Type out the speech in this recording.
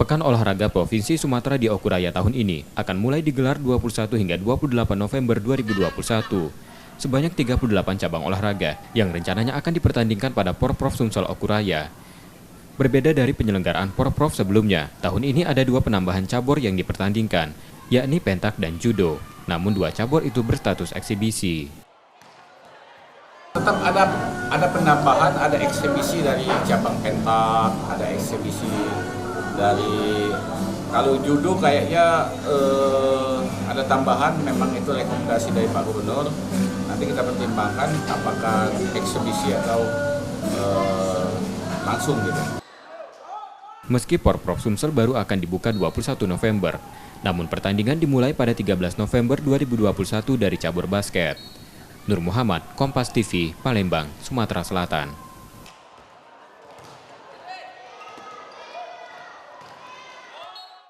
Pekan Olahraga Provinsi Sumatera di Okuraya tahun ini akan mulai digelar 21 hingga 28 November 2021. Sebanyak 38 cabang olahraga yang rencananya akan dipertandingkan pada Porprov Sumsel Okuraya. Berbeda dari penyelenggaraan Porprov sebelumnya, tahun ini ada 2 penambahan cabur yang dipertandingkan, yakni pentak dan judo. Namun 2 cabur itu berstatus eksibisi. Tetap ada penambahan, ada eksibisi dari cabang pentak, ada eksibisi dari kalau judo kayaknya ada tambahan, memang itu rekomendasi dari Pak Gubernur. Nanti kita pertimbangkan apakah eksibisi atau langsung gitu. Meski Porprov Sumsel baru akan dibuka 21 November, namun pertandingan dimulai pada 13 November 2021 dari cabur basket. Nur Muhammad, Kompas TV, Palembang, Sumatera Selatan.